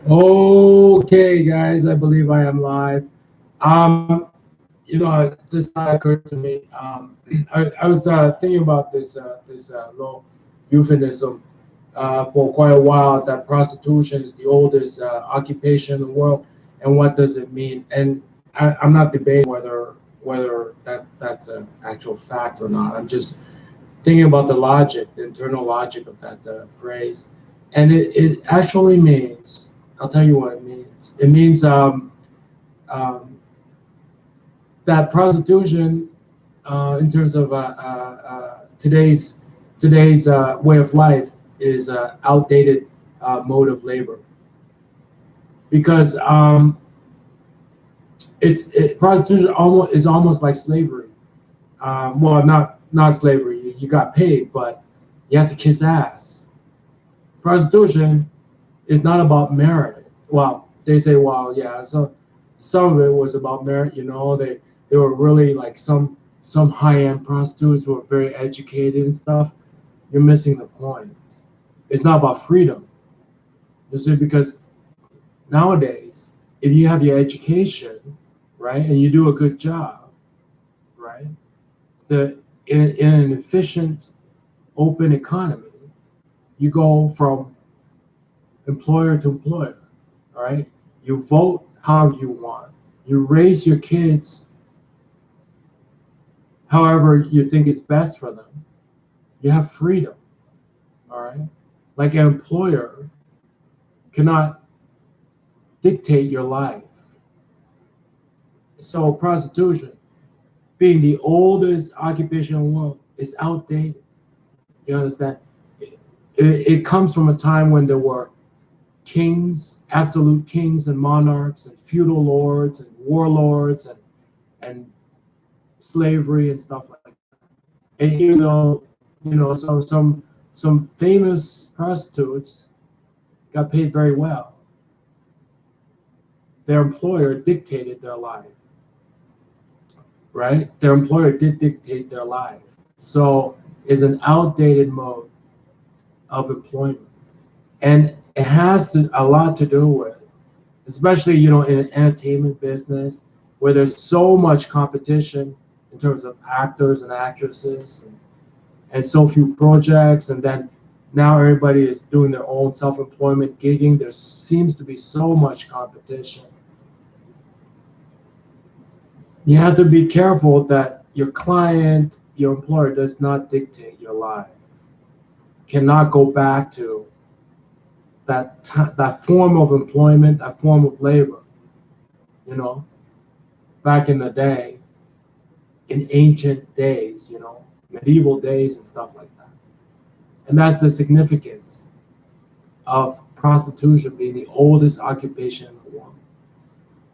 Okay, guys, I believe I am live. This thought occurred to me. I was thinking about this little euphemism for quite a while, that prostitution is the oldest occupation in the world, and what does it mean? And I'm not debating whether that's an actual fact or not. I'm just thinking about the logic, the internal logic of that phrase, and it actually means. I'll tell you what it means. It means um, that prostitution, in terms of today's way of life, is outdated mode of labor because prostitution almost like slavery. Well, not slavery. You got paid, but you have to kiss ass. Prostitution is not about merit. Well, they say, well, yeah, so some of it was about merit. They were really like some high end prostitutes who were very educated and stuff. You're missing the point. It's not about freedom. You see, because nowadays, if you have your education, right, and you do a good job, right, in an efficient, open economy, you go from employer to employer, all right? You vote however you want. You raise your kids however you think is best for them. You have freedom, all right? Like an employer cannot dictate your life. So prostitution, being the oldest occupation in the world, is outdated. You understand? It comes from a time when there were kings, absolute kings and monarchs, and feudal lords and warlords, and slavery and stuff like that. And even though some famous prostitutes got paid very well, their employer dictated their life, right? Their employer did dictate their life. So it's an outdated mode of employment, and it has a lot to do with, especially in an entertainment business where there's so much competition in terms of actors and actresses, and so few projects, and then now everybody is doing their own self-employment gigging. There seems to be so much competition. You have to be careful that your client, your employer, does not dictate your life. Cannot go back to that form of employment, that form of labor. You know, back in the day, in ancient days, medieval days and stuff like that. And that's the significance of prostitution being the oldest occupation in the world.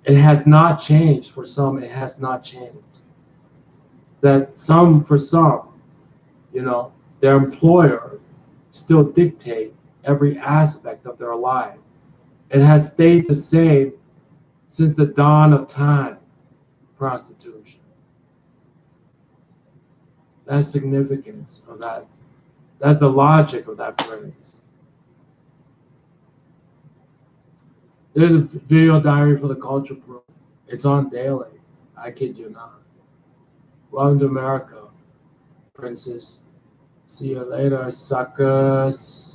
It has not changed for some. It has not changed. For some, their employer still dictate every aspect of their life. It has stayed the same since the dawn of time. Prostitution. That's significance of that. That's the logic of that phrase. There's a video diary for the culture proof. It's on daily. I kid you not. Welcome to America, princess. See you later, suckers.